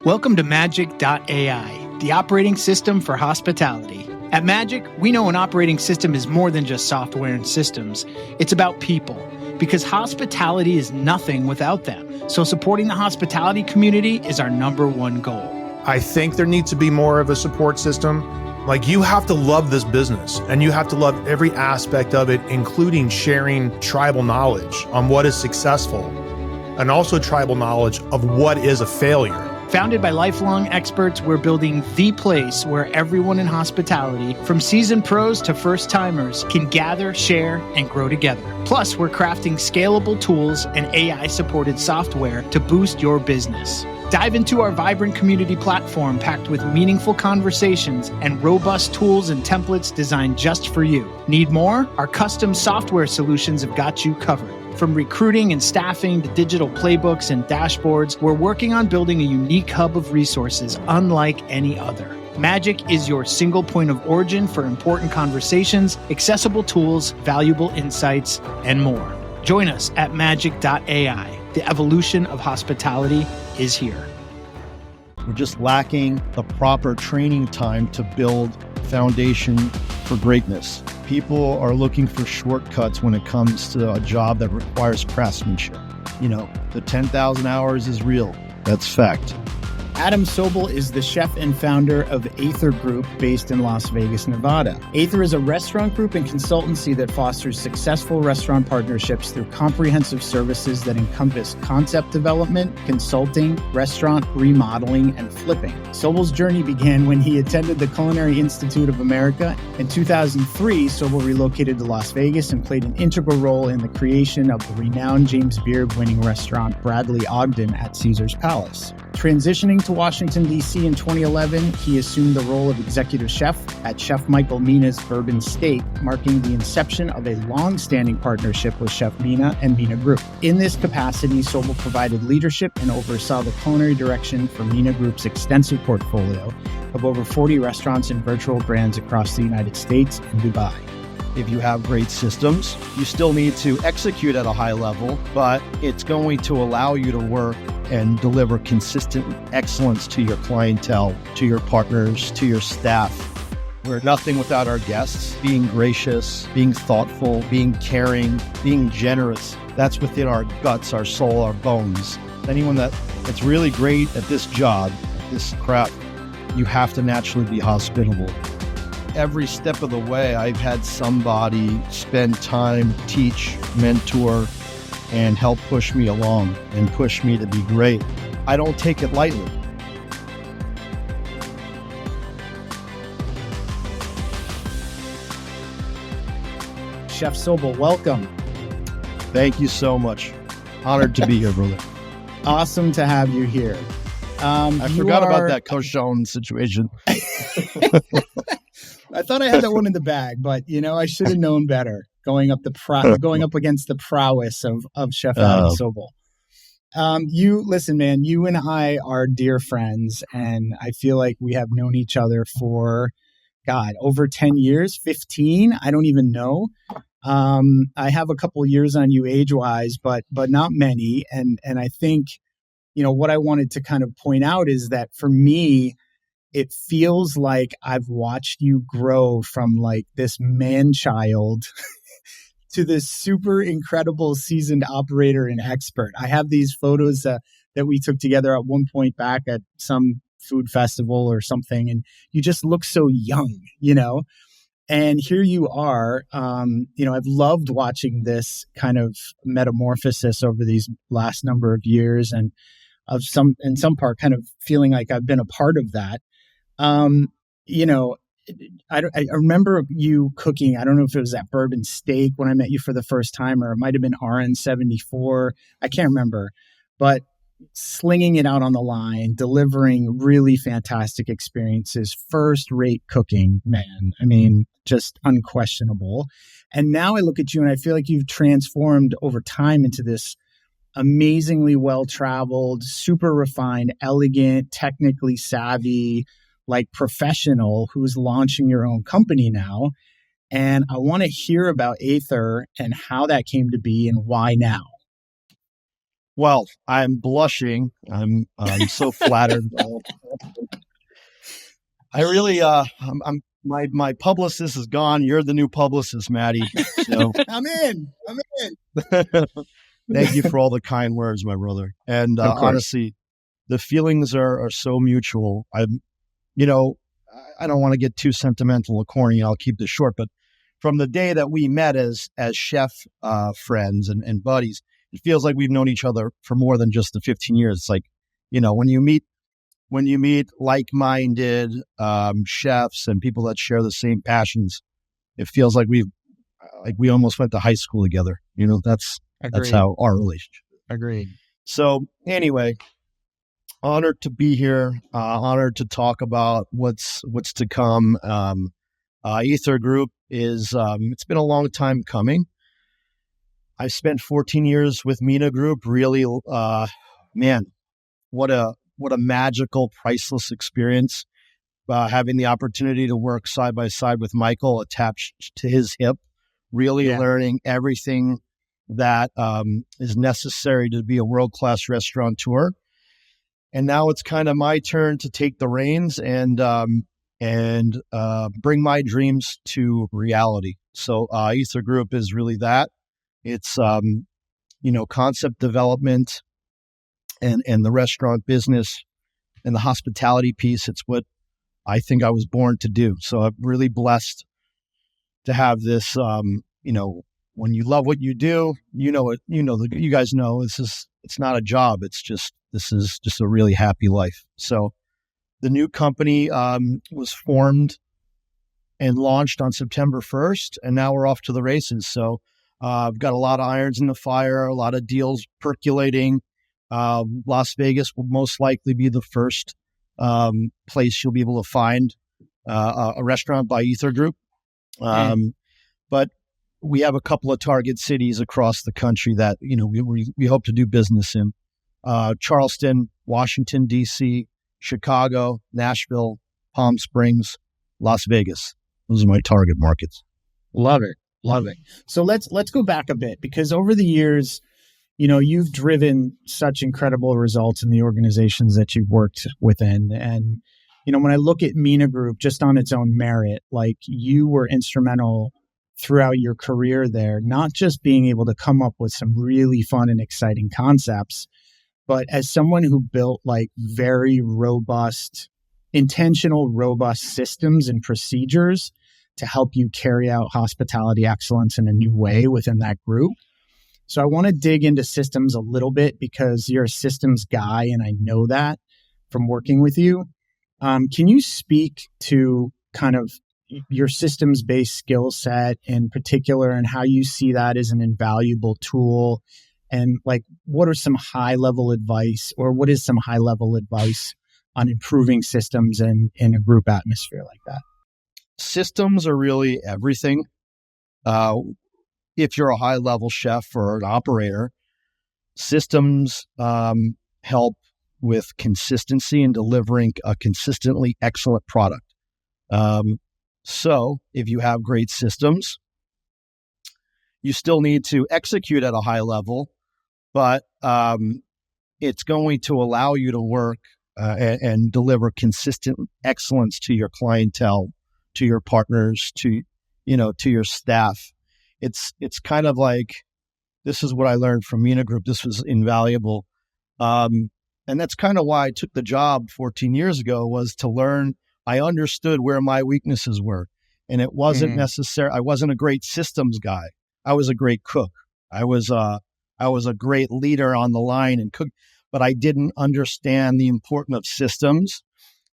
Welcome to Magic.ai, the operating system for hospitality. At Magic, we know an operating system is more than just software and systems. It's about people, because hospitality is nothing without them. So supporting the hospitality community is our number one goal. I think there needs to be more of a support system. Like, you have to love this business and you have to love every aspect of it, including sharing tribal knowledge on what is successful and also tribal knowledge of what is a failure. Founded by lifelong experts, we're building the place where everyone in hospitality, from seasoned pros to first-timers, can gather, share, and grow together. Plus, we're crafting scalable tools and AI-supported software to boost your business. Dive into our vibrant community platform packed with meaningful conversations and robust tools and templates designed just for you. Need more? Our custom software solutions have got you covered. From recruiting and staffing to digital playbooks and dashboards, we're working on building a unique hub of resources unlike any other. Magic is your single point of origin for important conversations, accessible tools, valuable insights, and more. Join us at magic.ai. The evolution of hospitality is here. We're just lacking the proper training time to build foundation for greatness. People are looking for shortcuts when it comes to a job that requires craftsmanship. The 10,000 hours is real. That's fact. Adam Sobel is the chef and founder of Aether Group based in Las Vegas, Nevada. Aether is a restaurant group and consultancy that fosters successful restaurant partnerships through comprehensive services that encompass concept development, consulting, restaurant remodeling, and flipping. Sobel's journey began when he attended the Culinary Institute of America. In 2003, Sobel relocated to Las Vegas and played an integral role in the creation of the renowned James Beard-winning restaurant Bradley Ogden at Caesar's Palace. Transitioning to Washington, D.C. in 2011, he assumed the role of executive chef at Chef Michael Mina's Bourbon Steak, marking the inception of a long-standing partnership with Chef Mina and Mina Group. In this capacity, Sobel provided leadership and oversaw the culinary direction for Mina Group's extensive portfolio of over 40 restaurants and virtual brands across the United States and Dubai. If you have great systems, you still need to execute at a high level, but it's going to allow you to work and deliver consistent excellence to your clientele, to your partners, to your staff. We're nothing without our guests. Being gracious, being thoughtful, being caring, being generous. That's within our guts, our soul, our bones. Anyone that's really great at this job, this craft, you have to naturally be hospitable. Every step of the way, I've had somebody spend time, teach, mentor, and help push me along and push me to be great. I don't take it lightly. Chef Sobel, welcome. Thank you so much. Honored to be here, brother. Awesome to have you here. I forgot about that Cochon situation. I thought I had that one in the bag, but I should have known better going up against the prowess of Chef Adam Sobel. Listen, man, you and I are dear friends, and I feel like we have known each other for, over 10 years, 15. I don't even know. I have a couple years on you age-wise, but not many. And I think, what I wanted to kind of point out is that for me, it feels like I've watched you grow from like this man-child to this super incredible seasoned operator and expert. I have these photos that we took together at one point back at some food festival or something, and you just look so young, And here you are. I've loved watching this kind of metamorphosis over these last number of years, and in some part kind of feeling like I've been a part of that. I remember you cooking. I don't know if it was that Bourbon Steak when I met you for the first time, or it might have been RN74. I can't remember, but slinging it out on the line, delivering really fantastic experiences, first-rate cooking, man. I mean, just unquestionable. And now I look at you and I feel like you've transformed over time into this amazingly well-traveled, super refined, elegant, technically savvy, like professional who's launching your own company now. And I want to hear about Aether and how that came to be and why now. Well, I'm blushing. I'm so flattered. I really, my publicist is gone. You're the new publicist, Maddie. So I'm in. thank you for all the kind words, my brother. And Of course. honestly, the feelings are so mutual. You know, I don't want to get too sentimental or corny. I'll keep this short, but from the day that we met as chef friends and buddies, it feels like we've known each other for more than just the 15 years. It's like, when you meet like-minded chefs and people that share the same passions, it feels like we almost went to high school together. That's how our relationship is. Agreed. So anyway, honored to be here. Honored to talk about what's to come. Aether Group is it's been a long time coming. I've spent 14 years with Mina Group. Really, man, what a magical, priceless experience. Having the opportunity to work side by side with Michael attached to his hip, really learning everything that is necessary to be a world-class restaurateur. And now it's kind of my turn to take the reins and bring my dreams to reality. So Aether Group is really that. It's concept development and the restaurant business and the hospitality piece. It's what I think I was born to do. So I'm really blessed to have this. When you love what you do, you guys know it's not a job. This is just a really happy life. So the new company was formed and launched on September 1st, and now we're off to the races. So I've got a lot of irons in the fire, a lot of deals percolating. Las Vegas will most likely be the first place you'll be able to find a restaurant by Aether Group. But we have a couple of target cities across the country that we hope to do business in. Charleston, Washington, D.C., Chicago, Nashville, Palm Springs, Las Vegas. Those are my target markets. Love it. So let's go back a bit, because over the years, you've driven such incredible results in the organizations that you've worked within. And, when I look at Mina Group just on its own merit, like, you were instrumental throughout your career there, not just being able to come up with some really fun and exciting concepts, but as someone who built like very intentional, robust systems and procedures to help you carry out hospitality excellence in a new way within that group. So I want to dig into systems a little bit, because you're a systems guy, and I know that from working with you. Can you speak to kind of your systems-based skill set in particular, and how you see that as an invaluable tool? And like, what are some high-level advice, or what is some high-level advice on improving systems in a group atmosphere like that? Systems are really everything. If you're a high-level chef or an operator, systems help with consistency and delivering a consistently excellent product. So if you have great systems, you still need to execute at a high level, but it's going to allow you to work and deliver consistent excellence to your clientele, to your partners, to your staff. It's kind of like, this is what I learned from Mina Group. This was invaluable. And that's kind of why I took the job 14 years ago, was to learn. I understood where my weaknesses were. And it wasn't necessary. I wasn't a great systems guy. I was a great cook. I was a great leader on the line and cook, but I didn't understand the importance of systems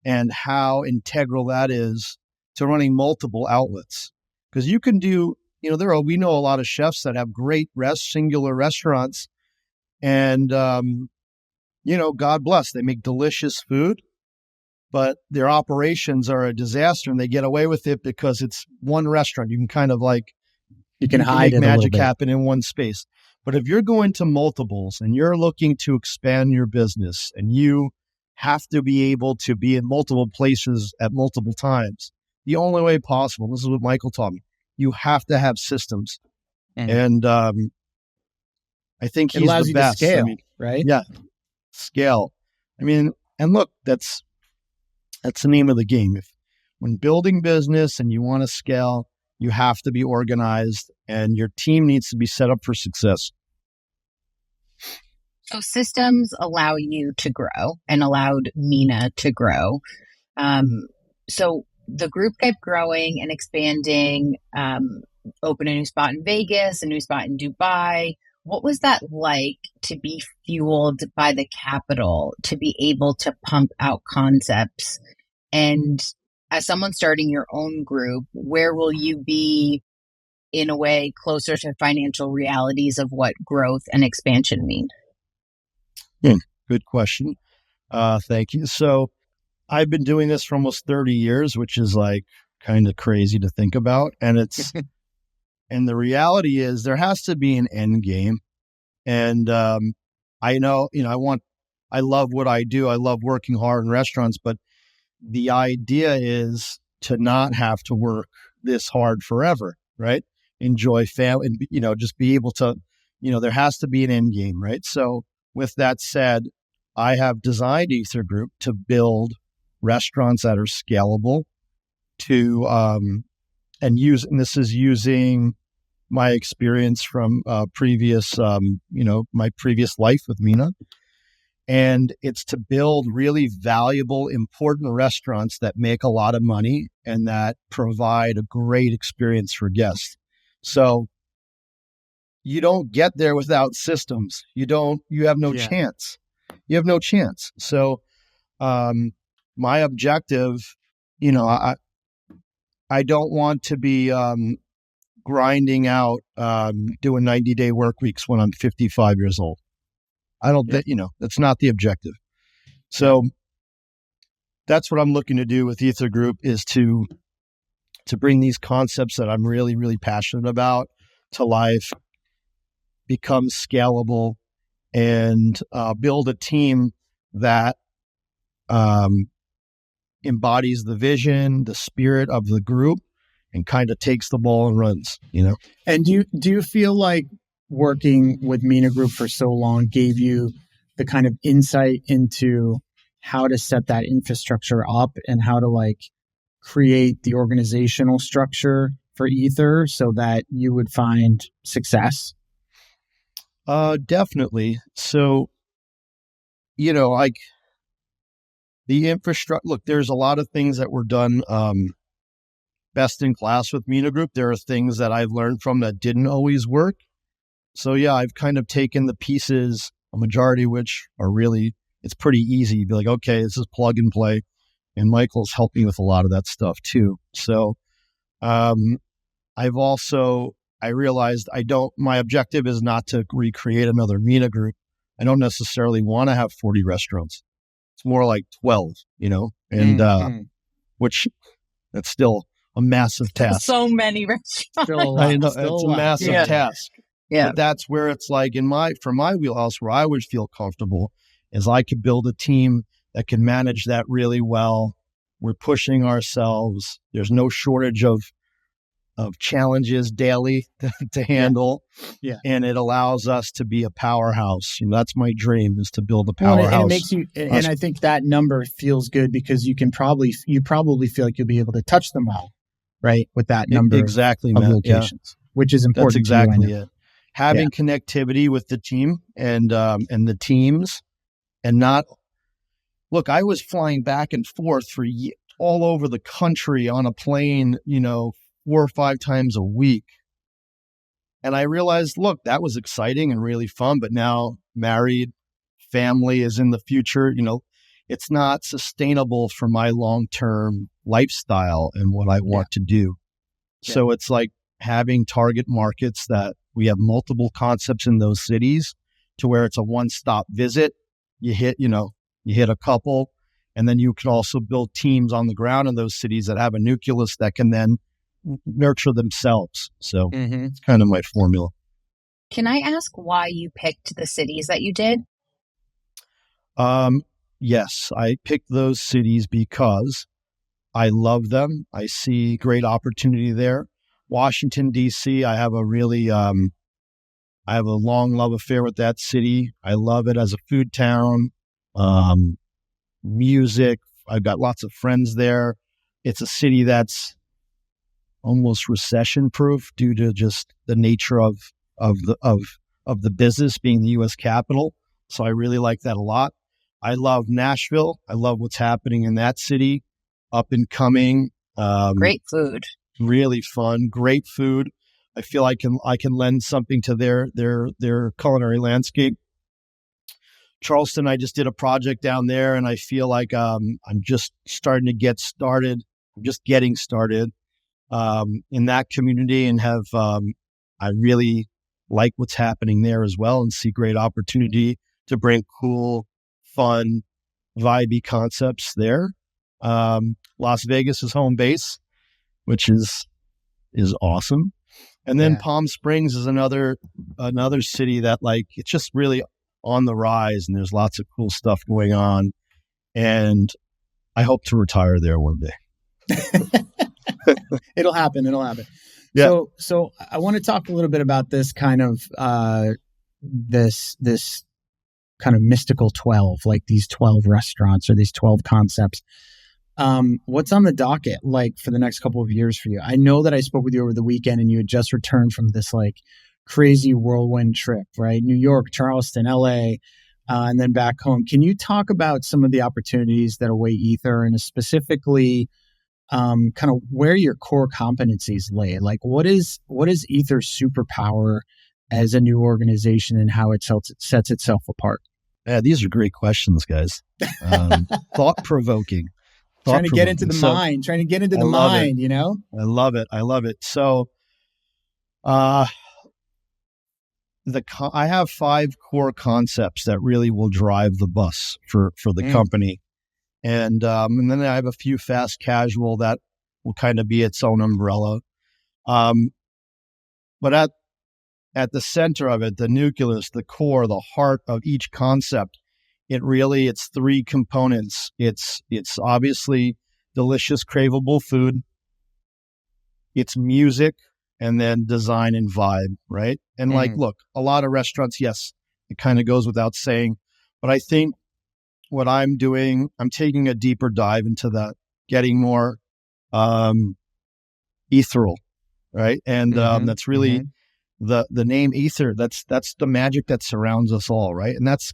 and how integral that is to running multiple outlets. Because you can do, we know a lot of chefs that have great singular restaurants, and God bless, they make delicious food, but their operations are a disaster, and they get away with it because it's one restaurant. You can kind of you can hide make magic happen in one space. But if you're going to multiples and you're looking to expand your business, and you have to be able to be in multiple places at multiple times, the only way possible, this is what Michael taught me, you have to have systems. And I I think It he's allows the you best. to scale, I mean, right? yeah, scale. I mean, and look, that's the name of the game. When building business and you want to scale, you have to be organized and your team needs to be set up for success. So systems allow you to grow and allowed Mina to grow. So the group kept growing and expanding, open a new spot in Vegas, a new spot in Dubai. What was that like to be fueled by the capital, to be able to pump out concepts? And as someone starting your own group, where will you be in a way closer to financial realities of what growth and expansion mean? Good question. Thank you. So I've been doing this for almost 30 years, which is like kind of crazy to think about. And it's, and the reality is there has to be an end game. And I know, I love what I do. I love working hard in restaurants, but the idea is to not have to work this hard forever, right? Enjoy family and, just be able to, there has to be an end game, right? So with that said, I have designed Aether Group to build restaurants that are scalable to, and this is using my experience from my previous life with Mina. And it's to build really valuable, important restaurants that make a lot of money and that provide a great experience for guests. So you don't get there without systems. You have no chance. You have no chance. So my objective, I don't want to be grinding out, doing 90-day work weeks when I'm 55 years old. I don't think, that's not the objective. So that's what I'm looking to do with Aether Group is to bring these concepts that I'm really, really passionate about to life, become scalable, and build a team that embodies the vision, the spirit of the group, and kind of takes the ball and runs, And do you feel like working with Mina Group for so long gave you the kind of insight into how to set that infrastructure up and how to create the organizational structure for Aether so that you would find success? Definitely. So, the infrastructure, look, there's a lot of things that were done best in class with Mina Group. There are things that I've learned from that didn't always work. So yeah, I've kind of taken the pieces, a majority of which are really, it's pretty easy. You'd be like, okay, this is plug and play. And Michael's helped me with a lot of that stuff too. So I realized my objective is not to recreate another Mina Group. I don't necessarily want to have 40 restaurants. It's more like 12, and which that's still a massive task. So many restaurants. Still a lot. I know, Still it's a a lot. massive task. Yeah. But that's where it's like for my wheelhouse, where I would feel comfortable is I could build a team that can manage that really well. We're pushing ourselves. There's no shortage of challenges daily to handle. Yeah. And it allows us to be a powerhouse. That's my dream, is to build a powerhouse. And it makes you, and I think that number feels good because you probably feel like you'll be able to touch them all, right? With that number exactly, of Matt, locations, which is important. That's exactly it. Having Yeah. connectivity with the team and the teams, and not look. I was flying back and forth for all over the country on a plane, 4 or 5 times a week, and I realized, look, that was exciting and really fun. But now, married, family is in the future. It's not sustainable for my long-term lifestyle and what I want to do. Yeah. So it's like having target markets that we have multiple concepts in those cities to where it's a one-stop visit. You hit a couple, and then you can also build teams on the ground in those cities that have a nucleus that can then nurture themselves. So it's kind of my formula. Can I ask why you picked the cities that you did? Yes, I picked those cities because I love them. I see great opportunity there. Washington, D.C., I have a really I have a long love affair with that city. I love it as a food town. Music. I've got lots of friends there. It's a city that's almost recession proof due to just the nature of the business being the U.S. capital. So I really like that a lot. I love Nashville. I love what's happening in that city. Up and coming. Great food. Really fun. Great food. I feel I can lend something to their culinary landscape. Charleston, I just did a project down there, and I feel like I'm just starting to get started. I'm just getting started in that community, and have I really like what's happening there as well, and see great opportunity to bring cool, fun, vibey concepts there. Las Vegas is home base, which is awesome. And then Palm Springs is another city that, like, it's just really on the rise, and there's lots of cool stuff going on. And I hope to retire there one day. It'll happen. Yeah. So I want to talk a little bit about this kind of this kind of mystical 12, like these 12 restaurants or these 12 concepts. What's on the docket like for the next couple of years for you? I know that I spoke with you over the weekend, and you had just returned from this like crazy whirlwind trip, right? New York, Charleston, LA, and then back home. Can you talk about some of the opportunities that await Aether, and specifically kind of where your core competencies lay? Like what is Aether's superpower as a new organization, and how it sets itself apart? Yeah, these are great questions, guys. Thought-provoking. Trying to get into the mind, you know? I love it. So, I have 5 core concepts that really will drive the bus for the company. And then I have a few fast casual that will kind of be its own umbrella. But at the center of it, the nucleus, the core, the heart of each concept, it's 3 components. It's obviously delicious, craveable food. It's music, and then design and vibe, right? And look, a lot of restaurants, yes, it kind of goes without saying, but I think what I'm doing, I'm taking a deeper dive into that, getting more ethereal, right? And that's really the name Aether. That's the magic that surrounds us all, right? And that's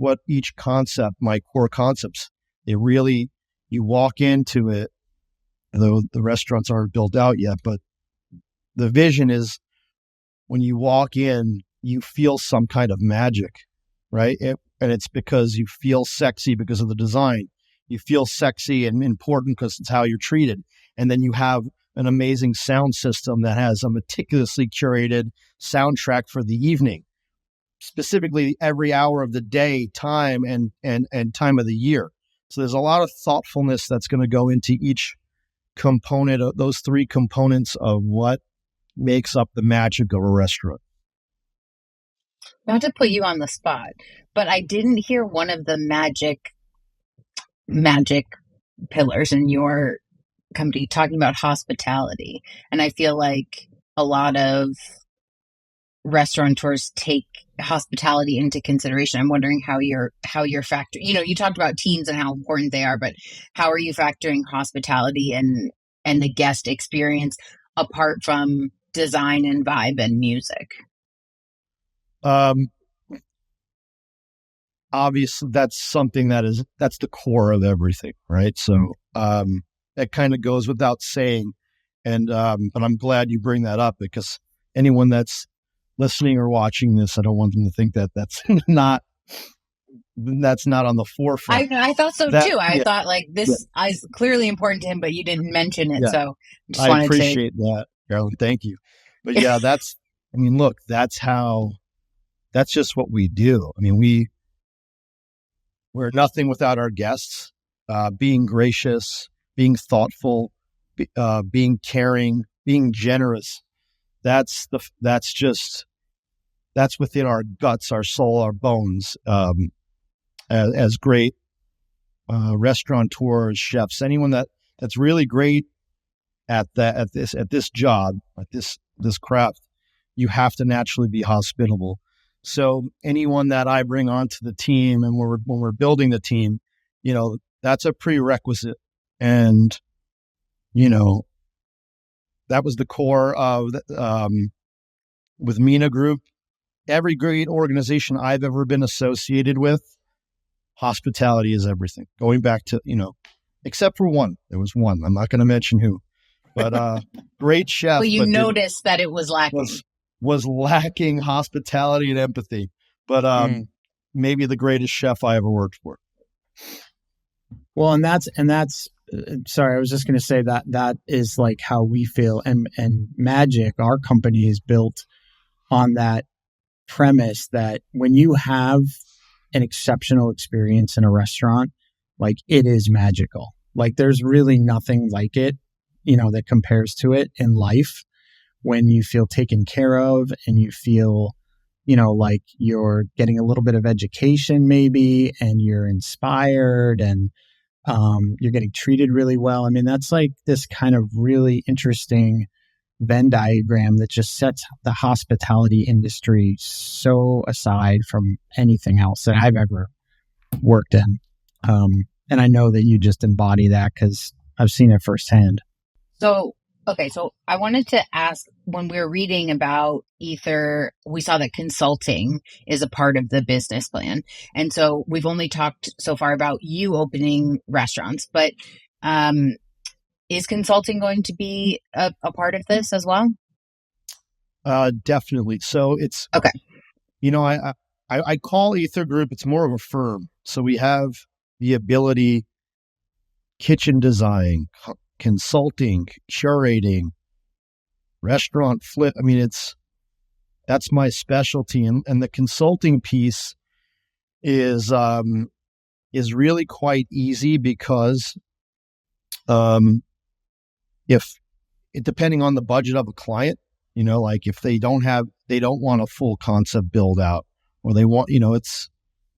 what each concept, my core concepts, you walk into it, though the restaurants aren't built out yet, but the vision is when you walk in, you feel some kind of magic, right? And it's because you feel sexy because of the design. You feel sexy and important because it's how you're treated. And then you have an amazing sound system that has a meticulously curated soundtrack for the evening, specifically every hour of the day, time and time of the year. So there's a lot of thoughtfulness that's going to go into each component of those 3 components of what makes up the magic of a restaurant. Not to put you on the spot, but I didn't hear one of the magic pillars in your company talking about hospitality. And I feel like a lot of restaurateurs take hospitality into consideration. I'm wondering how you're factoring, you talked about teams and how important they are, but how are you factoring hospitality and the guest experience apart from design and vibe and music? Obviously that's something that's the core of everything, right? So that kind of goes without saying. And but I'm glad you bring that up, because anyone that's listening or watching this, I don't want them to think that that's not on the forefront. I thought so too. I thought like this is clearly important to him, but you didn't mention it. Yeah. So I appreciate that, Carolyn. Thank you. But yeah, that's just what we do. I mean, we're nothing without our guests, being gracious, being thoughtful, being caring, being generous. That's within our guts, our soul, our bones. As great restaurateurs, chefs, anyone that's really great at this job, at this craft, you have to naturally be hospitable. So anyone that I bring onto the team, and when we're building the team, that's a prerequisite. And, that was the core of, with Mina Group. Every great organization I've ever been associated with, hospitality is everything. Going back to, except for one. There was one. I'm not going to mention who, but great chef. Well, you noticed that it was lacking. Was lacking hospitality and empathy. But maybe the greatest chef I ever worked for. Well, and that's sorry, I was just going to say that is like how we feel. And Magic, our company, is built on that premise that when you have an exceptional experience in a restaurant, like, it is magical. Like, there's really nothing like it, that compares to it in life, when you feel taken care of and you feel, like you're getting a little bit of education maybe, and you're inspired, and you're getting treated really well. I mean, that's like this kind of really interesting Venn diagram that just sets the hospitality industry so aside from anything else that I've ever worked in. And I know that you just embody that because I've seen it firsthand. So I wanted to ask, when we were reading about Aether, we saw that consulting is a part of the business plan. And so we've only talked so far about you opening restaurants, but is consulting going to be a part of this as well? Definitely. So it's okay. I call Aether Group, it's more of a firm. So we have the ability, kitchen design, consulting, curating, restaurant flip. I mean, that's my specialty. And the consulting piece is really quite easy because, depending on the budget of a client, like if they don't want a full concept build out, or they want,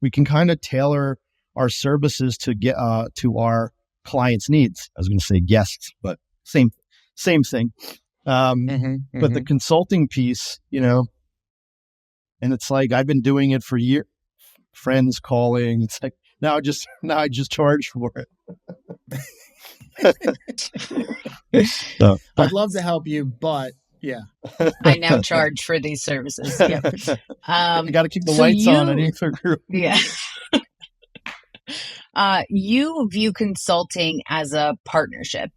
we can kind of tailor our services to get to our clients' needs. I was going to say guests, but same thing. But the consulting piece, and it's like, I've been doing it for years. Friends calling, it's like, now I just charge for it. So, I'd love to help you, but yeah, I now charge for these services. Yeah. You got to keep the lights on at Aether Group. Yeah. You view consulting as a partnership.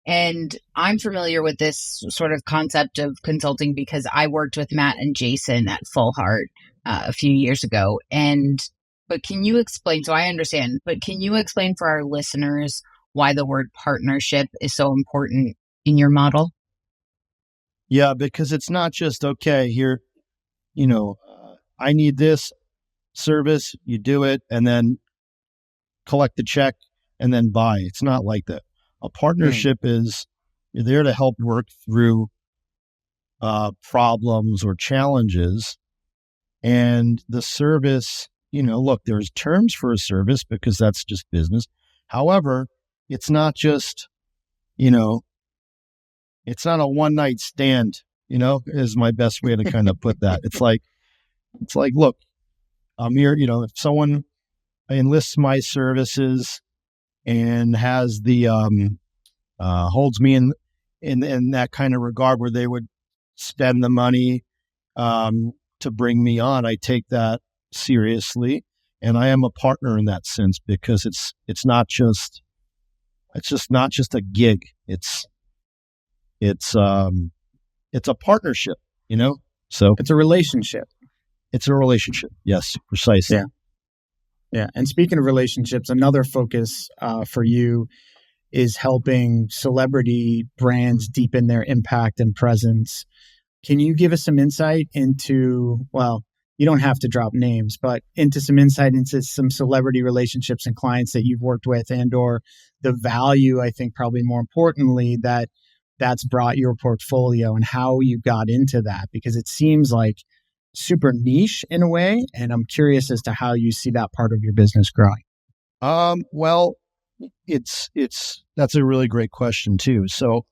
And I'm familiar with this sort of concept of consulting because I worked with Matt and Jason at Full Heart a few years ago. But can you explain, so I understand, but can you explain for our listeners why the word partnership is so important in your model? Yeah, because it's not just, okay, here, I need this service, you do it, and then collect the check and then buy. It's not like that. A partnership is, you're there to help work through problems or challenges. And the service, look, there's terms for a service because that's just business. However, it's not just, it's not a one night stand, is my best way to kind of put that. It's like, look, I'm here, if someone enlists my services and has the holds me in that kind of regard where they would spend the money to bring me on, I take that seriously, and I am a partner in that sense because it's not just a gig. It's a partnership, So it's a relationship. It's a relationship. Yes, precisely. Yeah. Yeah. And speaking of relationships, another focus for you is helping celebrity brands deepen their impact and presence. Can you give us some insight into, well, you don't have to drop names, but into some insight into some celebrity relationships and clients that you've worked with, and or the value, I think probably more importantly, that's brought your portfolio and how you got into that? Because it seems like super niche in a way. And I'm curious as to how you see that part of your business growing. Well, that's a really great question too. So,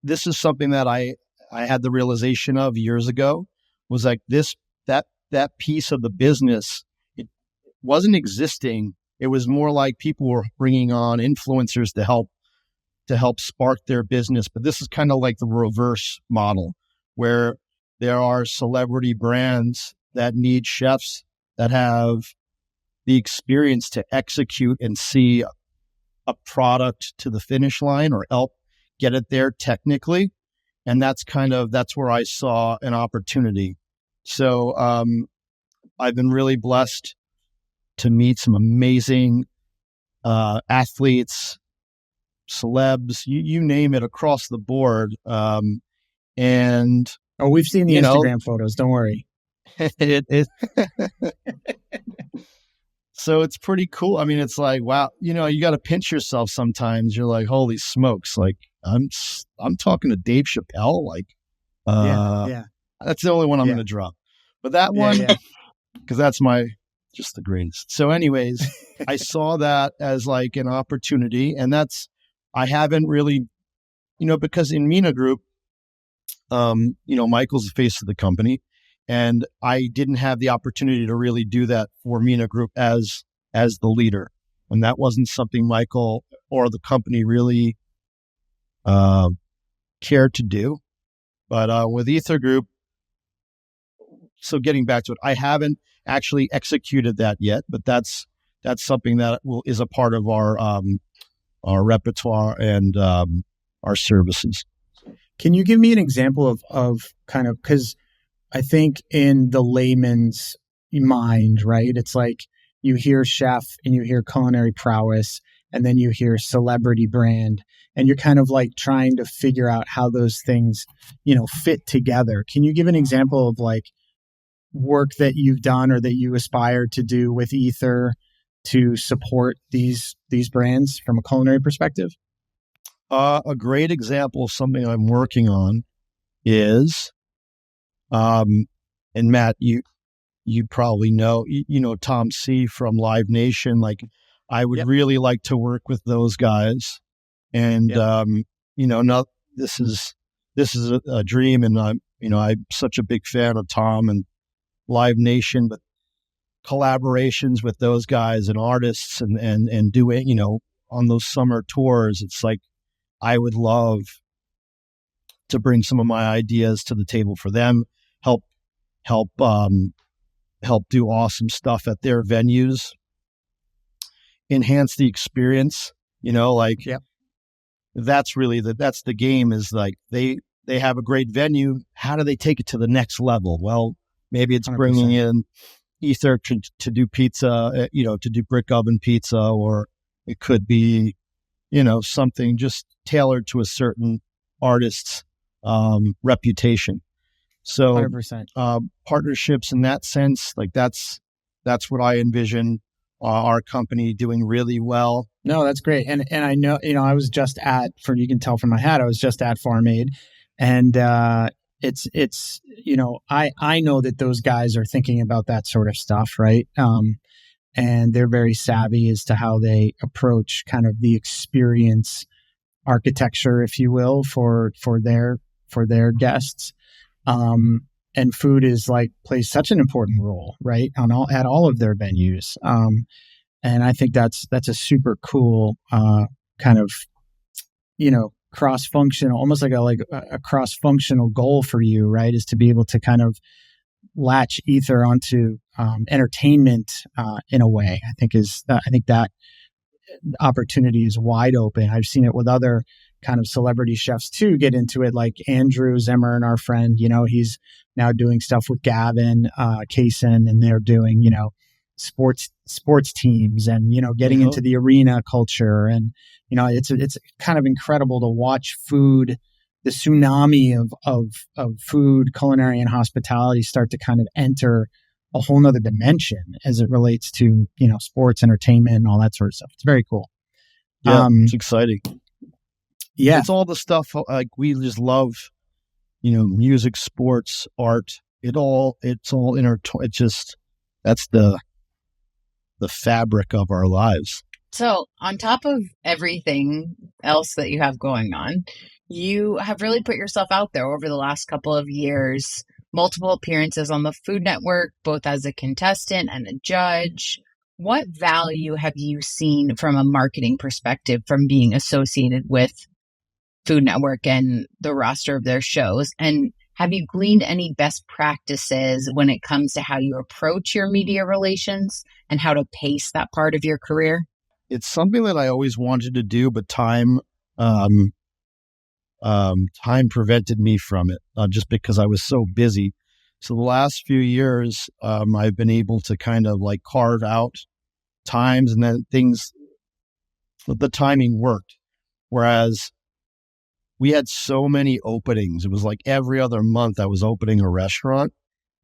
this is something that I I had the realization of years ago was like that piece of the business, it wasn't existing. It was more like people were bringing on influencers to help spark their business. But this is kind of like the reverse model, where there are celebrity brands that need chefs that have the experience to execute and see a product to the finish line or help get it there technically. And that's where I saw an opportunity. So I've been really blessed to meet some amazing athletes, celebs, you name it, across the board. And we've seen the Instagram photos. Don't worry. So it's pretty cool. I mean, it's like, wow, you got to pinch yourself sometimes. You're like, holy smokes. Like I'm talking to Dave Chappelle. Like, that's the only one I'm going to drop, but that one, because that's just the greatest. So anyways, I saw that as like an opportunity, and I haven't really, because in Mina Group, Michael's the face of the company, and I didn't have the opportunity to really do that for Mina Group as the leader. And that wasn't something Michael or the company really cared to do. But with Aether Group, so getting back to it, I haven't actually executed that yet, but that's something that is a part of our repertoire and our services. Can you give me an example of kind of, because I think in the layman's mind, right, it's like you hear chef and you hear culinary prowess, and then you hear celebrity brand, and you're kind of like trying to figure out how those things, fit together. Can you give an example of like work that you've done or that you aspire to do with Aether to support these brands from a culinary perspective? A great example of something I'm working on is, and Matt, you probably know, Tom C from Live Nation. Like, I would really like to work with those guys, and not this is a dream, and I'm such a big fan of Tom and Live Nation, but collaborations with those guys and artists and doing, on those summer tours, it's like, I would love to bring some of my ideas to the table for them, help do awesome stuff at their venues, enhance the experience, that's really that's the game, is like they have a great venue. How do they take it to the next level? Well, maybe it's 100%. Bringing in Aether to do pizza, to do brick oven pizza, or it could be, something just tailored to a certain artist's reputation. So 100%. Partnerships in that sense, like that's what I envision our company doing really well. No, that's great. And I know, I was just you can tell from my hat, I was just at Farm Aid, and it's I know that those guys are thinking about that sort of stuff, right? And they're very savvy as to how they approach kind of the experience architecture, if you will, for their guests. And food plays such an important role, right, at all of their venues. And I think that's a super cool kind of, cross-functional, almost like a cross-functional goal for you, right, is to be able to kind of latch Aether onto entertainment in a way. I think that opportunity is wide open. I've seen it with other kind of celebrity chefs too get into it, like Andrew Zimmern, our friend. He's now doing stuff with Gavin Kaysen, and they're doing sports teams, and getting into the arena culture. And it's kind of incredible to watch food, the tsunami of food, culinary, and hospitality start to kind of enter a whole nother dimension as it relates to, sports, entertainment, and all that sort of stuff. It's very cool. Yeah, it's exciting. Yeah. It's all the stuff like we just love, music, sports, art. It's all intertwined. It's just, that's the fabric of our lives. So, on top of everything else that you have going on, you have really put yourself out there over the last couple of years. Multiple appearances on the Food Network, both as a contestant and a judge. What value have you seen from a marketing perspective from being associated with Food Network and the roster of their shows? And have you gleaned any best practices when it comes to how you approach your media relations and how to pace that part of your career? It's something that I always wanted to do, but time prevented me from it, just because I was so busy. So the last few years, I've been able to kind of like carve out times, and then the timing worked. Whereas we had so many openings. It was like every other month I was opening a restaurant,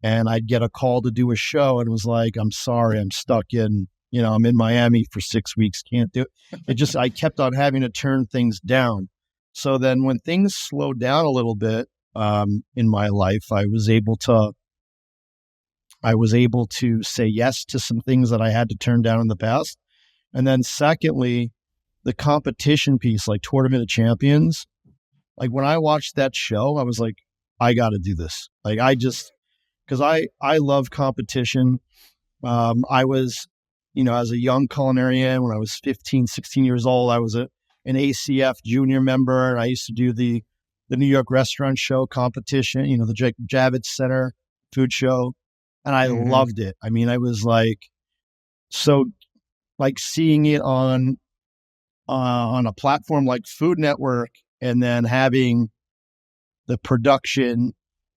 and I'd get a call to do a show, and it was like, I'm sorry, I'm stuck in, I'm in Miami for 6 weeks, can't do it. I kept on having to turn things down. So then when things slowed down a little bit in my life, I was able to say yes to some things that I had to turn down in the past. And then secondly, the competition piece, like Tournament of Champions, like when I watched that show, I was like, I got to do this. Like because I love competition. I was, as a young culinarian, when I was 15, 16 years old, I was an ACF junior member, and I used to do the New York restaurant show competition, the Javits Center food show. And I loved it. I mean, I was like, so like seeing it on a platform like Food Network, and then having the production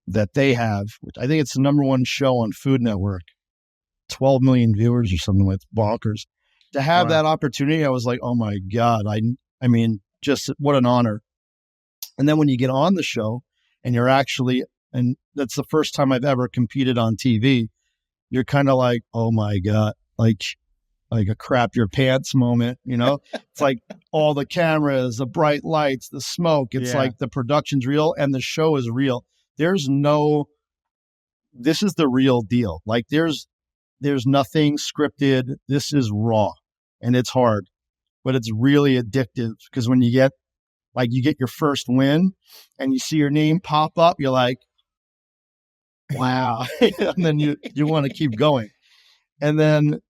that they have, which I think it's the number one show on Food Network, 12 million viewers or something like bonkers. To have that opportunity, I was like, oh my God. I mean, just what an honor. And then when you get on the show and and that's the first time I've ever competed on TV, you're kind of like, oh my God, like a crap your pants moment, It's like all the cameras, the bright lights, the smoke. It's like the production's real and the show is real. This is the real deal. Like there's nothing scripted. This is raw, and it's hard, but it's really addictive, because when you get your first win and you see your name pop up, you're like, wow. And then you want to keep going. And then,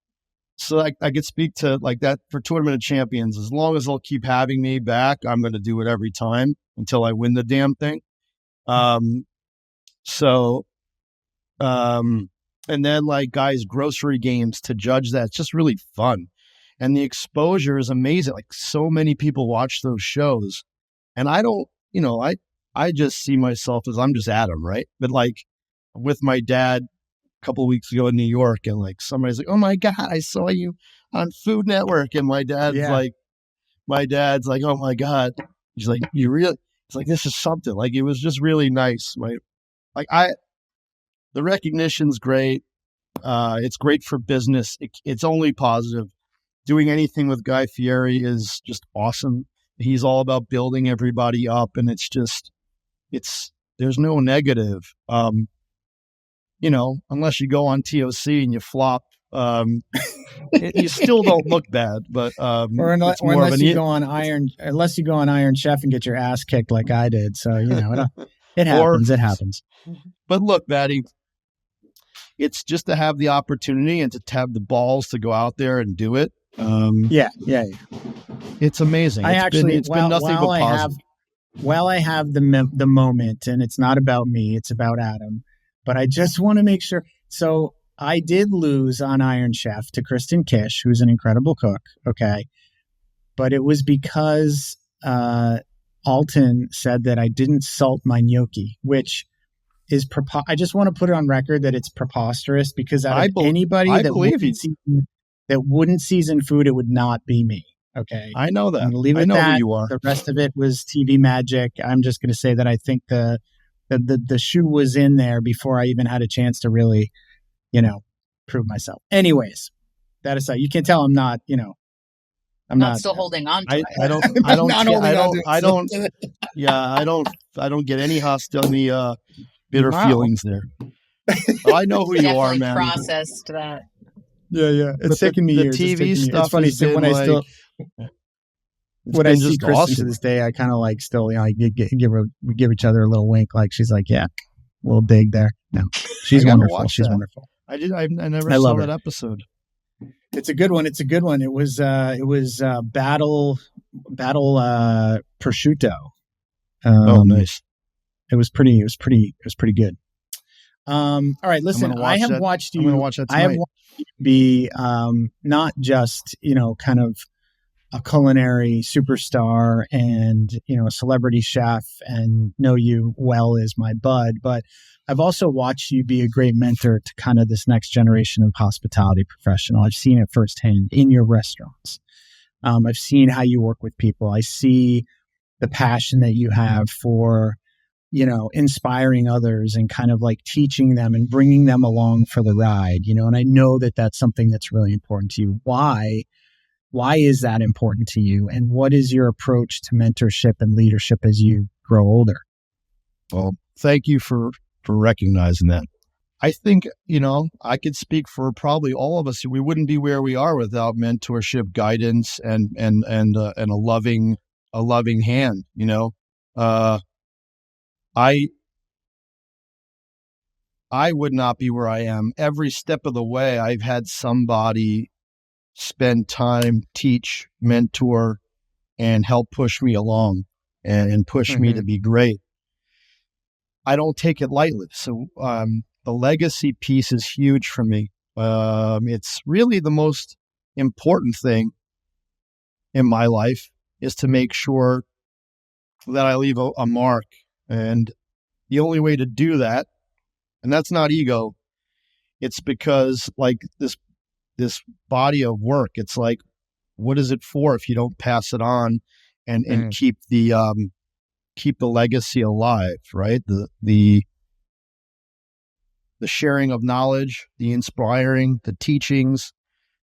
so I could speak to like that for Tournament of Champions. As long as they'll keep having me back, I'm going to do it every time until I win the damn thing. And then like guys, grocery games to judge that. It's just really fun. And the exposure is amazing. Like so many people watch those shows, and I don't, I just see myself as I'm just Adam, right? But like with my dad a couple of weeks ago in New York, and like somebody's like, oh my God, I saw you on Food Network. And my dad's like, oh my God. He's like, it's like, this is something. Like, it was just really nice. The recognition's great. It's great for business. It's only positive. Doing anything with Guy Fieri is just awesome. He's all about building everybody up, and there's no negative. Unless you go on TOC and you flop, you still don't look bad. But unless you go on Iron Chef and get your ass kicked like I did. So it happens. It happens. But look, Maddie, it's just to have the opportunity and to have the balls to go out there and do it. It's amazing. It's been nothing but positive. While I have the moment, and it's not about me, it's about Adam, but I just want to make sure. So I did lose on Iron Chef to Kristen Kish, who's an incredible cook. Okay. But it was because Alton said that I didn't salt my gnocchi, which is I just want to put it on record that it's preposterous, because anybody that wouldn't season food, it would not be me. Okay. I know that. Leave it I know that. who you are. The rest of it was TV magic. I'm just going to say that I think the shoe was in there before I even had a chance to really, prove myself. Anyways, that aside, you can tell I'm not, I'm not still holding on to it. I don't get any hostility, bitter feelings there. I know who you are, man. Processed that. Yeah. It's But taken me the years. TV stuff It's funny. has So been when I like, still, it's when I been see just Kristen to awesome. this day, I kind of like still, you know, we give each other a little wink. Like she's like, yeah, a little dig there. No, she's I gotta wonderful. watch She's that. wonderful. I never I saw love that her. episode. It's a good one. It was battle prosciutto. Nice. It was pretty good. All right, listen, I have watched you. I'm going to watch that tonight. I have watched you be not just, you know, kind of a culinary superstar and, you know, a celebrity chef and know you well as my bud, but I've also watched you be a great mentor to kind of this next generation of hospitality professional. I've seen it firsthand in your restaurants. I've seen how you work with people. I see the passion that you have for, you know, inspiring others and kind of like teaching them and bringing them along for the ride, you know, and I know that that's something that's really important to you. Why is that important to you? And what is your approach to mentorship and leadership as you grow older? Well, thank you for recognizing that. I think, you know, I could speak for probably all of us. We wouldn't be where we are without mentorship, guidance, and a loving hand. You know, I would not be where I am. Every step of the way, I've had somebody spend time, teach, mentor, and help push me along and push me to be great. I don't take it lightly. So the legacy piece is huge for me. It's really the most important thing in my life is to make sure that I leave a mark. And the only way to do that, and that's not ego, it's because like this body of work, it's like, what is it for if you don't pass it on and keep the legacy alive, right? The sharing of knowledge, the inspiring, the teachings,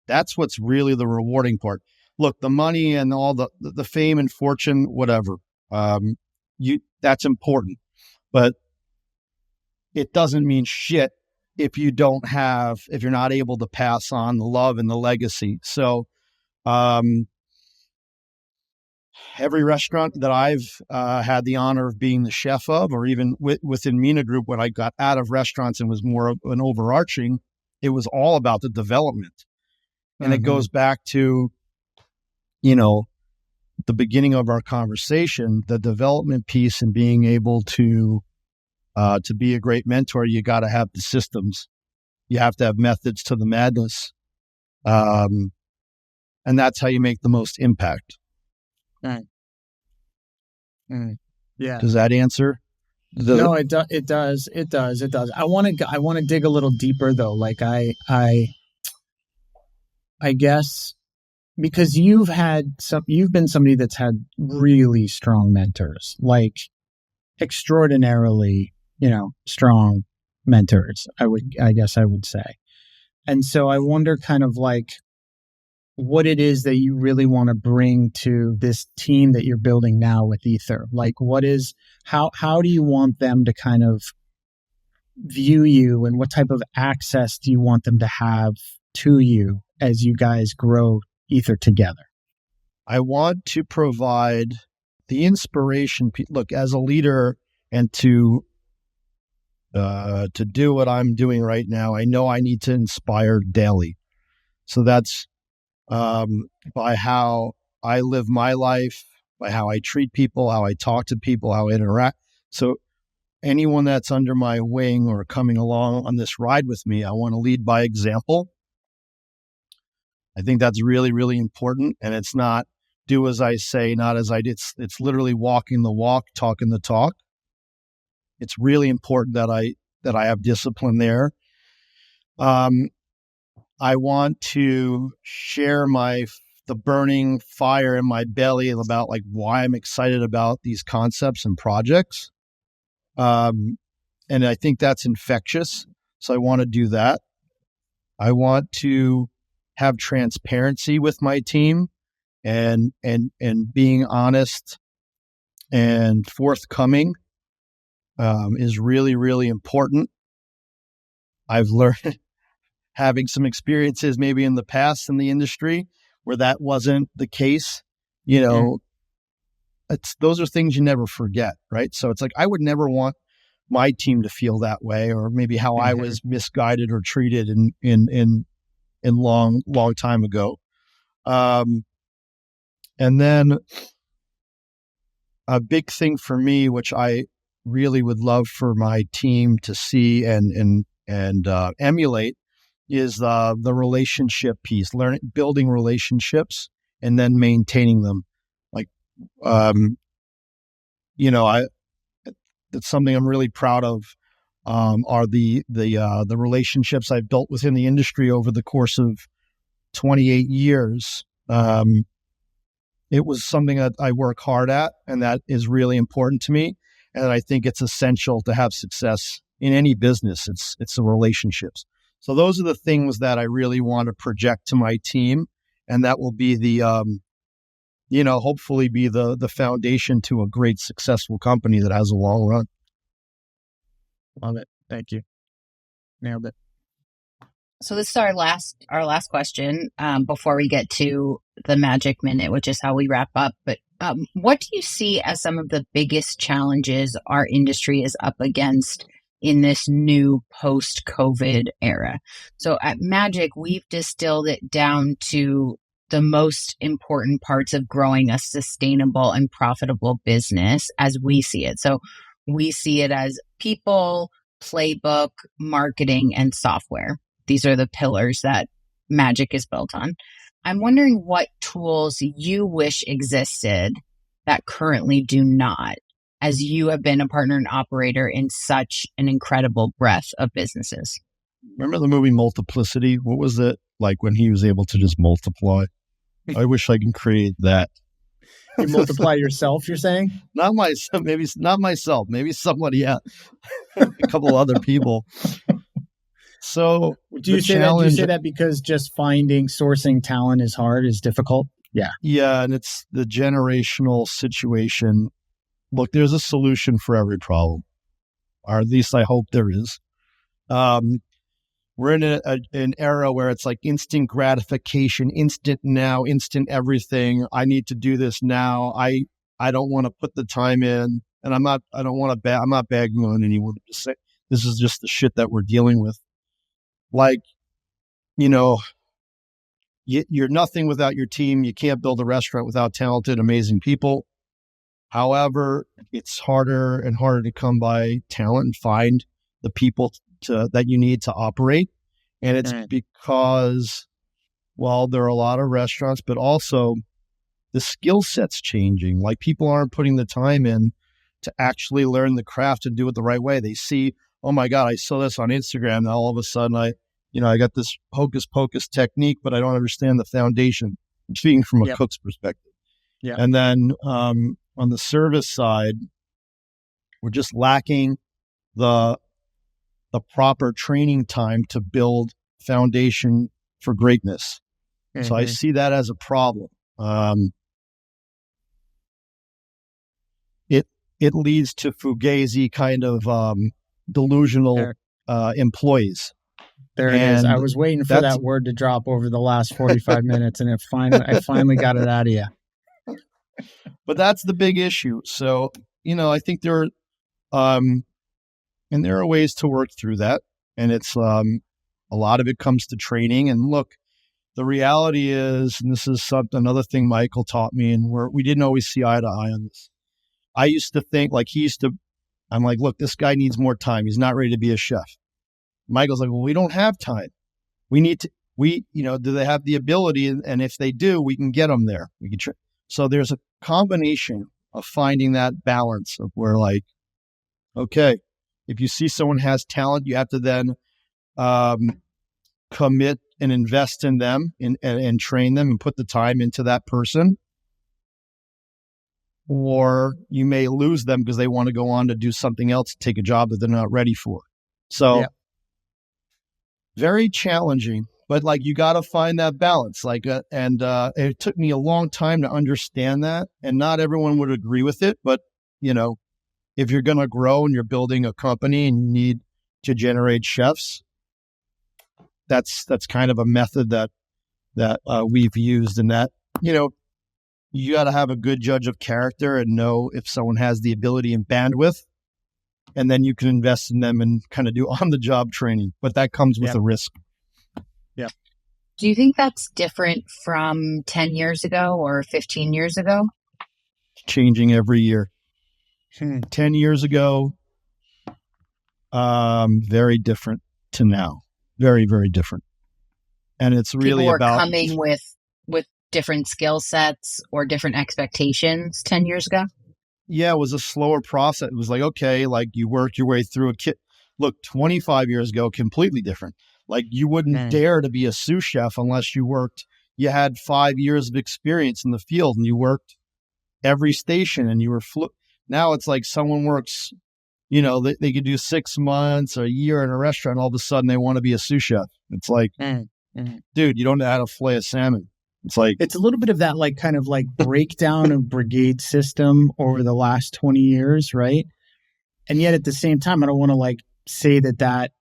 that's what's really the rewarding part. Look, the money and all the fame and fortune, whatever, that's important, but it doesn't mean shit if you're not able to pass on the love and the legacy. So, every restaurant that I've had the honor of being the chef of, or even within Mina Group, when I got out of restaurants and was more of an overarching, it was all about the development. And it goes back to, you know, the beginning of our conversation, the development piece and being able to be a great mentor. You got to have the systems. You have to have methods to the madness. And that's how you make the most impact. Right. Yeah. Does that answer? No, it does. I want to dig a little deeper though. Like I guess because you've been somebody that's had really strong mentors, like extraordinarily, you know, strong mentors. I guess I would say. And so I wonder kind of like what it is that you really want to bring to this team that you're building now with Aether. Like how do you want them to kind of view you, and what type of access do you want them to have to you as you guys grow Aether together? I want to provide the inspiration. Look, as a leader and to do what I'm doing right now, I know I need to inspire daily. So that's by how I live my life, by how I treat people, how I talk to people, how I interact. So anyone that's under my wing or coming along on this ride with me, I want to lead by example. I think that's really, really important. And it's not do as I say, not as I did. It's literally walking the walk, talking the talk. It's really important that I have discipline there. I want to share the burning fire in my belly about like why I'm excited about these concepts and projects. And I think that's infectious. So I want to do that. I want to have transparency with my team and being honest and forthcoming is really, really important. I've learned having some experiences maybe in the past in the industry where that wasn't the case, those are things you never forget, right? So it's like, I would never want my team to feel that way, or maybe how I was misguided or treated in long time ago. And then a big thing for me, which I really would love for my team to see and emulate, is the relationship piece, building relationships and then maintaining them. Like, that's something I'm really proud of. Are the relationships I've built within the industry over the course of 28 years. It was something that I work hard at, and that is really important to me. And I think it's essential to have success in any business. It's the relationships. So those are the things that I really want to project to my team, and that will be the, hopefully be the foundation to a great, successful company that has a long run. Love it. Thank you. Nailed it. So this is our last question before we get to the magic minute, which is how we wrap up. But what do you see as some of the biggest challenges our industry is up against in this new post-COVID era? So at Magic, we've distilled it down to the most important parts of growing a sustainable and profitable business as we see it. So we see it as people, playbook, marketing, and software. These are the pillars that Magic is built on. I'm wondering what tools you wish existed that currently do not, as you have been a partner and operator in such an incredible breadth of businesses. Remember the movie Multiplicity? What was it like when he was able to just multiply? I wish I can create that. You multiply yourself, you're saying? Not myself, maybe somebody else, a couple other people. So do you say that because just sourcing talent is hard, is difficult? Yeah. Yeah. And it's the generational situation. Look, there's a solution for every problem, or at least I hope there is. We're in an era where it's like instant gratification, instant now, instant everything. I need to do this now. I don't want to put the time in, and I'm not bagging on anyone to say this is just the shit that we're dealing with. Like, you're nothing without your team. You can't build a restaurant without talented, amazing people. However, it's harder and harder to come by talent and find the people that you need to operate. And it's because, well, there are a lot of restaurants, but also the skill set's changing. Like, people aren't putting the time in to actually learn the craft and do it the right way. They see, oh my God, I saw this on Instagram. Now all of a sudden I got this hocus pocus technique, but I don't understand the foundation. I'm speaking from a cook's perspective. Yeah. And then on the service side, we're just lacking the proper training time to build foundation for greatness. Mm-hmm. So I see that as a problem. It leads to fugazi kind of delusional employees. There it is. I was waiting for that word to drop over the last 45 minutes, and I finally got it out of you. But that's the big issue. So, I think there are ways to work through that. And it's a lot of it comes to training. And look, the reality is, and this is another thing Michael taught me, and we didn't always see eye to eye on this. I used to think I'm like, look, this guy needs more time. He's not ready to be a chef. Michael's like, well, we don't have time. Do they have the ability? And if they do, we can get them there. We can So there's a combination of finding that balance of where, like, okay, if you see someone has talent, you have to then commit and invest in them and train them and put the time into that person. Or you may lose them because they want to go on to do something else, take a job that they're not ready for. So very challenging, but like, you got to find that balance. Like, it took me a long time to understand that, and not everyone would agree with it. But, if you're going to grow and you're building a company and you need to generate chefs, that's kind of a method that we've used, and that, you got to have a good judge of character and know if someone has the ability and bandwidth, and then you can invest in them and kind of do on the job training, but that comes with a risk. Yeah. Do you think that's different from 10 years ago or 15 years ago? Changing every year. 10 years ago, very different to now. Very, very different. And it's really People were about coming with different skill sets or different expectations 10 years ago. Yeah, it was a slower process. It was like, okay, like you work your way through a kit. Look, 25 years ago, completely different. Like you wouldn't dare to be a sous chef unless you had 5 years of experience in the field and you worked every station and you were Now it's like someone works, they could do 6 months or a year in a restaurant. All of a sudden they want to be a sous chef. It's like, dude, you don't know how to fillet a salmon. It's like, it's a little bit of that, like kind of like breakdown of brigade system over the last 20 years. Right. And yet at the same time, I don't want to like say that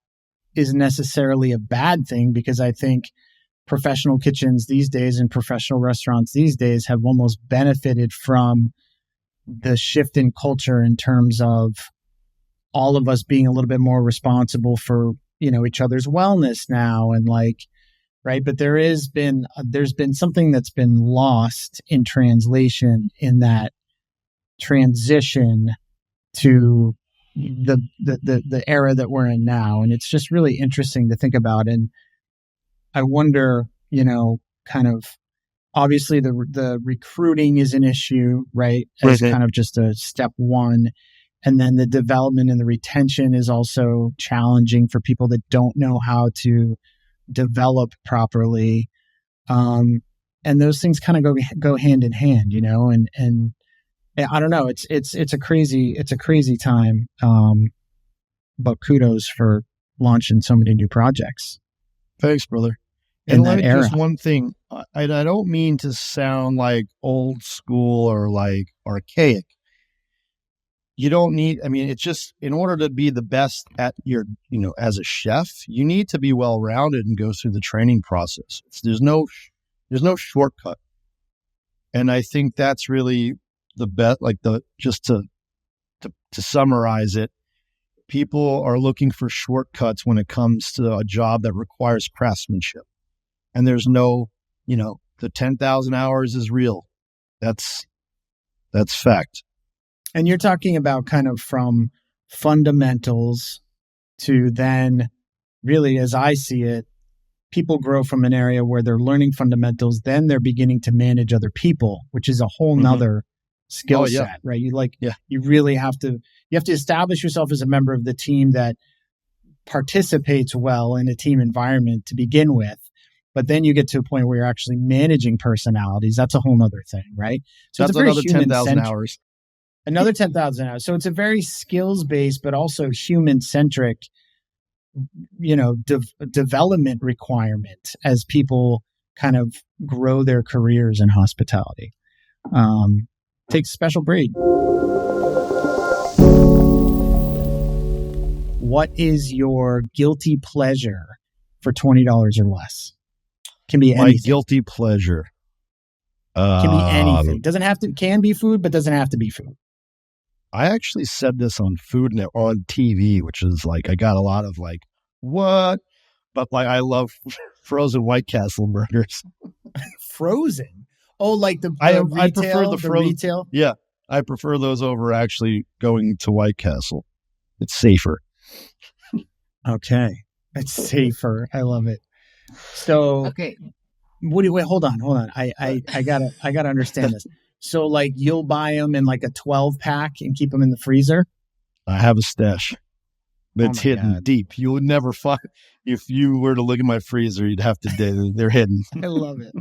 is necessarily a bad thing, because I think professional kitchens these days and professional restaurants these days have almost benefited from the shift in culture in terms of all of us being a little bit more responsible for, each other's wellness now. And like, right. But there's been something that's been lost in translation in that transition to the era that we're in now. And it's just really interesting to think about. And I wonder, kind of, obviously the recruiting is an issue, right? As kind of just a step one. And then the development and the retention is also challenging for people that don't know how to develop properly. And those things kind of go hand in hand, and I don't know. It's a crazy time. But kudos for launching so many new projects. Thanks, brother. And let me just one thing. I don't mean to sound like old school or like archaic. You don't need, it's just in order to be the best at your, as a chef, you need to be well-rounded and go through the training process. There's no shortcut. And I think that's really the best, just to summarize it, people are looking for shortcuts when it comes to a job that requires craftsmanship. And there's no, the 10,000 hours is real. That's fact. And you're talking about kind of from fundamentals to then really, as I see it, people grow from an area where they're learning fundamentals, then they're beginning to manage other people, which is a whole nother skill set, right? You really have to establish yourself as a member of the team that participates well in a team environment to begin with. But then you get to a point where you're actually managing personalities. That's a whole nother thing, right? So that's another 10,000 hours. Another 10,000 hours. So it's a very skills-based, but also human-centric, development requirement as people kind of grow their careers in hospitality. Takes a special breed. What is your guilty pleasure for $20 or less? Can be anything. My guilty pleasure. Can be anything. Can be food, but doesn't have to be food. I actually said this on Food Net on TV, which is like, I got a lot of like, what? But like, I love frozen White Castle burgers. Frozen? Oh, like the I retail, prefer the frozen. Retail? Yeah. I prefer those over actually going to White Castle. It's safer. Okay. It's safer. I love it. So, okay. Wait, hold on. I gotta understand this. So like you'll buy them in like a 12 pack and keep them in the freezer? I have a stash. It's hidden deep. You would never find, if you were to look at my freezer, you'd have to, they're hidden. I love it.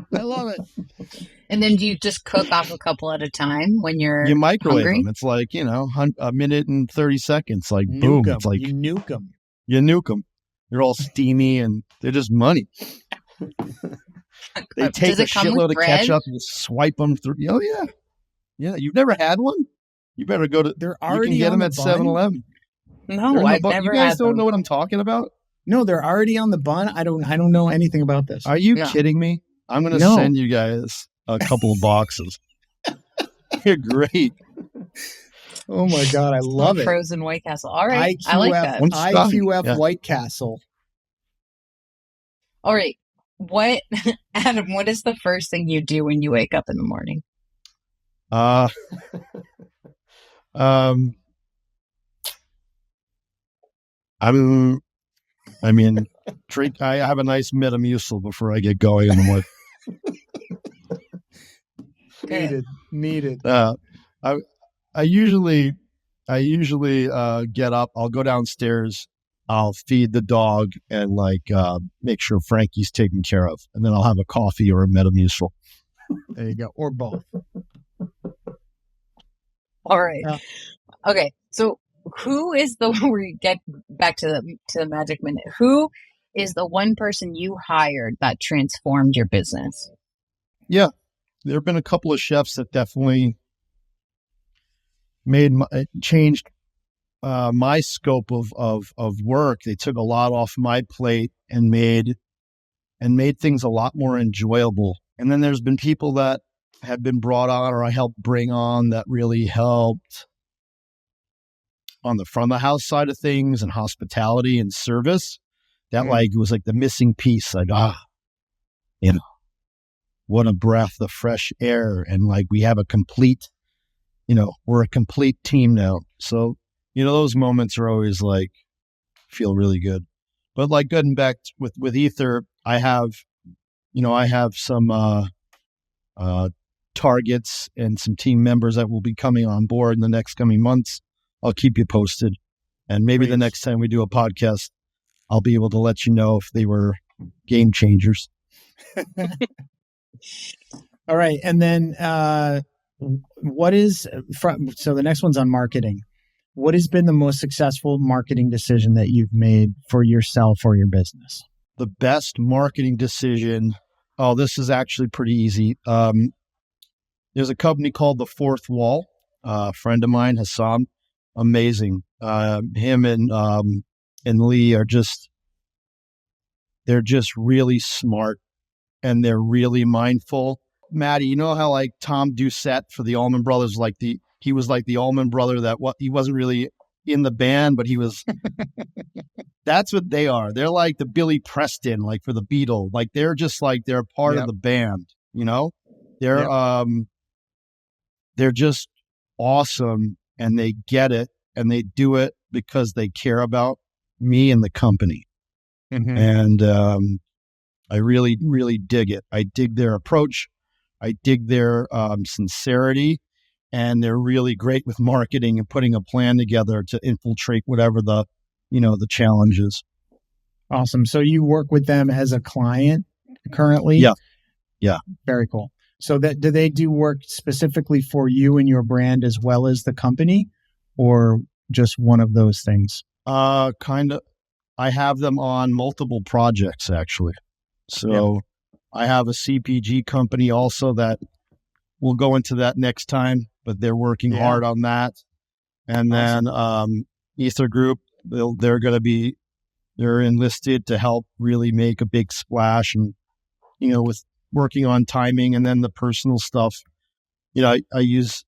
And then do you just cook off a couple at a time when you microwave hungry? them. It's like, a minute and 30 seconds. Like, boom. It's like, you nuke them. You nuke them. They're all steamy and they're just money. They take a shitload of ketchup and swipe them through. Oh, yeah. Yeah. You've never had one? You better go to, they're already you can get them at 7-Eleven. No, I've never had them. You guys don't know what I'm talking about? No, they're already on the bun. I don't know anything about this. Are you kidding me? I'm going to send you guys a couple of boxes. You're great. Oh my God, I love it. Frozen White Castle. All right. I like that. IQF White Castle. All right. Adam, what is the first thing you do when you wake up in the morning? I have a nice Metamucil before I get going in the morning. Needed. I usually get up. I'll go downstairs. I'll feed the dog and make sure Frankie's taken care of, and then I'll have a coffee or a Metamucil. There you go, or both. All right. Okay. So, who is the we get back to the magic minute? Who is the one person you hired that transformed your business? Yeah, there have been a couple of chefs that definitely changed my scope of work. They took a lot off my plate and made things a lot more enjoyable. And then there's been people that have been brought on or I helped bring on that really helped on the front of the house side of things and hospitality and service. That was like the missing piece. What a breath of fresh air. And we have a complete, we're a complete team now. So, those moments are always feel really good. But getting back with Aether, I have some targets and some team members that will be coming on board in the next coming months. I'll keep you posted. And maybe the next time we do a podcast, I'll be able to let you know if they were game changers. All right. And then so the next one's on marketing. What has been the most successful marketing decision that you've made for yourself or your business? The best marketing decision. Oh, this is actually pretty easy. There's a company called The Fourth Wall. A friend of mine, Hassan, amazing. Him and Lee they're just really smart and they're really mindful. Maddie, you know how Tom Doucette for the Allman Brothers, he was the Allman Brother he wasn't really in the band, but he was. That's what they are. They're like the Billy Preston, for the Beatles. They're just they're part of the band. They're just awesome, and they get it, and they do it because they care about me and the company. Mm-hmm. And I really, really dig it. I dig their approach. I dig their sincerity, and they're really great with marketing and putting a plan together to infiltrate whatever the challenge is. Awesome. So you work with them as a client currently? Yeah. Very cool. So do they do work specifically for you and your brand as well as the company, or just one of those things? Kind of. I have them on multiple projects, actually. So I have a CPG company also that we'll go into that next time, but they're working hard on that. And then Aether Group, they're enlisted to help really make a big splash and, with working on timing and then the personal stuff. I use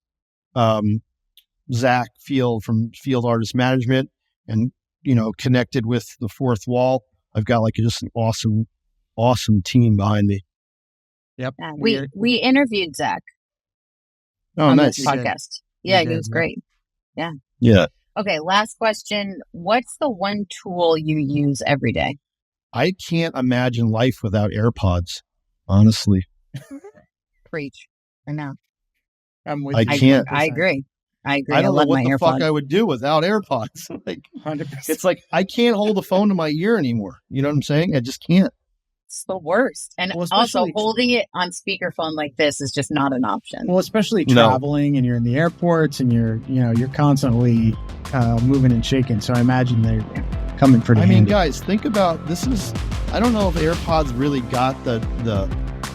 Zach Field from Field Artist Management and, connected with the Fourth Wall. I've got just an awesome team behind me. Yep. We interviewed Zach on this podcast. Yeah, he was great. Yeah. Yeah. Okay, last question. What's the one tool you use every day? I can't imagine life without AirPods, honestly. Preach. I know. I'm with you. I can't. I agree. I don't know what the fuck I would do without AirPods. 100%. It's I can't hold the phone to my ear anymore. You know what I'm saying? I just can't. It's the worst. And also holding it on speakerphone like this is just not an option. Well, especially traveling and you're in the airports and you're constantly moving and shaking. So I imagine they're coming pretty handy. Guys, think about this I don't know if AirPods really got the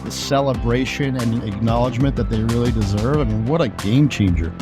celebration and acknowledgement that they really deserve. What a game changer.